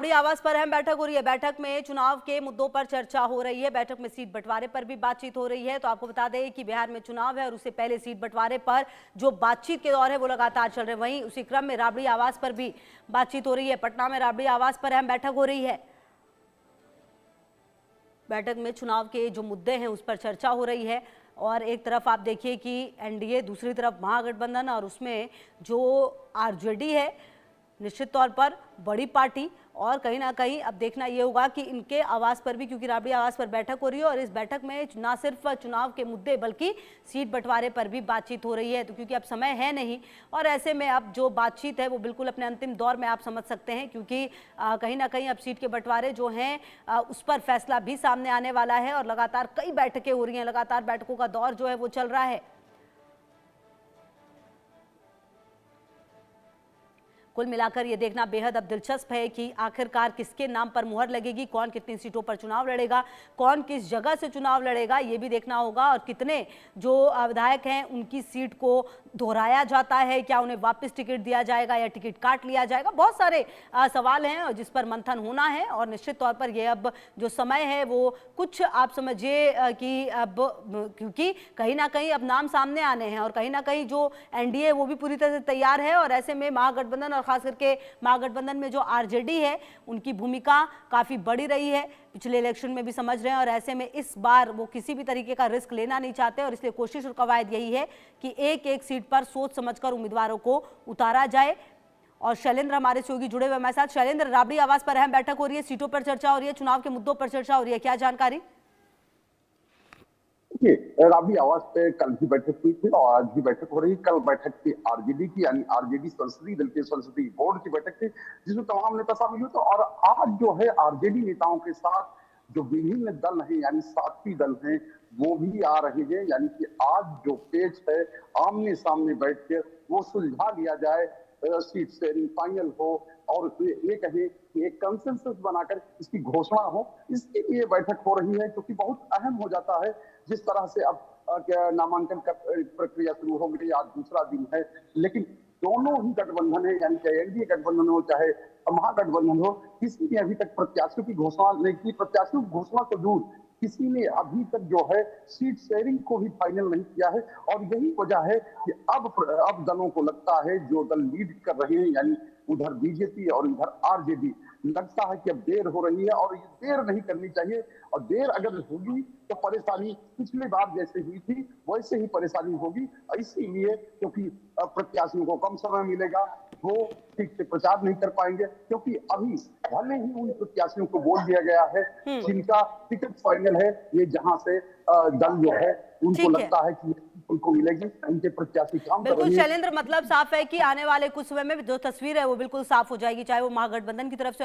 बड़ी आवाज पर अहम बैठक हो रही है। बैठक में चुनाव के मुद्दों पर चर्चा हो रही है। बैठक में सीट बंटवारे पर भी बातचीत हो रही है। तो आपको बता दें कि बिहार में चुनाव है और उससे पहले सीट बंटवारे पर जो बातचीत के दौर है वो लगातार चल रहे हैं। वहीं उसी क्रम में राबड़ी आवास पर भी बातचीत हो रही है। पटना में राबड़ी आवास पर अहम बैठक हो रही है। बैठक में चुनाव के जो मुद्दे हैं उस पर चर्चा हो रही है। और एक तरफ आप देखिए कि एनडीए, दूसरी तरफ महागठबंधन, और उसमें जो आरजेडी है निश्चित तौर पर बड़ी पार्टी। और कहीं ना कहीं अब देखना ये होगा कि इनके आवास पर भी, क्योंकि राबड़ी आवास पर बैठक हो रही है और इस बैठक में ना सिर्फ चुनाव के मुद्दे बल्कि सीट बंटवारे पर भी बातचीत हो रही है। तो क्योंकि अब समय है नहीं और ऐसे में अब जो बातचीत है वो बिल्कुल अपने अंतिम दौर में आप समझ सकते हैं, क्योंकि कहीं ना कहीं अब सीट के बंटवारे जो हैं उस पर फैसला भी सामने आने वाला है। और लगातार कई बैठकें हो रही हैं, लगातार बैठकों का दौर जो है वो चल रहा है। कुल मिलाकर ये देखना बेहद अब दिलचस्प है कि आखिरकार किसके नाम पर मुहर लगेगी, कौन कितनी सीटों पर चुनाव लड़ेगा, कौन किस जगह से चुनाव लड़ेगा, ये भी देखना होगा। और कितने जो विधायक हैं उनकी सीट को दोहराया जाता है, क्या उन्हें वापस टिकट दिया जाएगा या टिकट काट लिया जाएगा, बहुत सारे सवाल हैं जिस पर मंथन होना है। और निश्चित तौर पर ये अब जो समय है वो कुछ आप समझिए कि अब क्योंकि कहीं ना कहीं अब नाम सामने आने हैं और कहीं ना कहीं जो एनडीए वो भी पूरी तरह से तैयार है। और ऐसे में महागठबंधन और खास करके महागठबंधन में जो आरजेडी है उनकी भूमिका काफी बड़ी रही है, पिछले इलेक्शन में भी समझ रहे हैं। और ऐसे में इस बार वो किसी भी तरीके का रिस्क लेना नहीं चाहते और इसलिए कोशिश और कवायद यही है कि एक एक सीट पर सोच समझकर उम्मीदवारों को उतारा जाए। और शैलेंद्र हमारे सहयोगी जुड़े हुए हमारे साथ। शैलेंद्र, राबड़ी आवास पर अहम बैठक हो रही है, सीटों पर चर्चा हो रही है, चुनाव के मुद्दों पर चर्चा हो रही है, क्या जानकारी? राबड़ी आवास पे कल भी बैठक हुई थी और आज भी बैठक हो रही है। कल बैठक थी आरजेडी की, यानी आरजेडी संसदीय दल के संसदीय बोर्ड की बैठक थी जिसमें तमाम नेता शामिल हुए थे। और आज जो है आरजेडी नेताओं के साथ जो विभिन्न दल हैं यानी साथी दल हैं वो भी आ रहे हैं। यानी कि आज जो पेच है आमने सामने बैठ के वो सुलझा लिया जाए, सीट शेयरिंग फाइनल हो और ये कहें कि एक कंसेंसस बनाकर इसकी घोषणा हो, इसके लिए बैठक हो रही है। क्योंकि बहुत अहम हो जाता है जिस तरह से अब नामांकन का प्रक्रिया शुरू हो गई, आज दूसरा दिन है। लेकिन दोनों ही गठबंधन है, यानी चाहे एनडीए गठबंधन हो चाहे महागठबंधन हो, किसी ने अभी तक प्रत्याशियों की घोषणा नहीं की। प्रत्याशियों की घोषणा तो दूर, किसी ने अभी तक जो है सीट शेयरिंग को भी फाइनल नहीं किया है। और यही वजह है कि अब दलों को लगता है, जो दल लीड कर रहे हैं यानी उधर बीजेपी और इधर आरजेडी, लगता है कि अब देर हो रही है और ये देर नहीं करनी चाहिए। और देर अगर होगी तो परेशानी पिछली बार जैसे हुई थी वैसे ही परेशानी होगी। इसीलिए क्योंकि प्रत्याशियों को कम समय मिलेगा, वो ठीक से प्रचार नहीं कर पाएंगे। क्योंकि अभी भले ही उन प्रत्याशियों को बोल दिया गया है जिनका टिकट फाइनल है, ये जहां से दल जो है उनको लगता है कि उनको मिलेगी, उनके प्रत्याशी काम कर रहे हैं। बिल्कुल शैलेंद्र, मतलब साफ है कि आने वाले कुछ समय में जो तस्वीर है वो बिल्कुल साफ हो जाएगी, चाहे वो महागठबंधन की तरफ से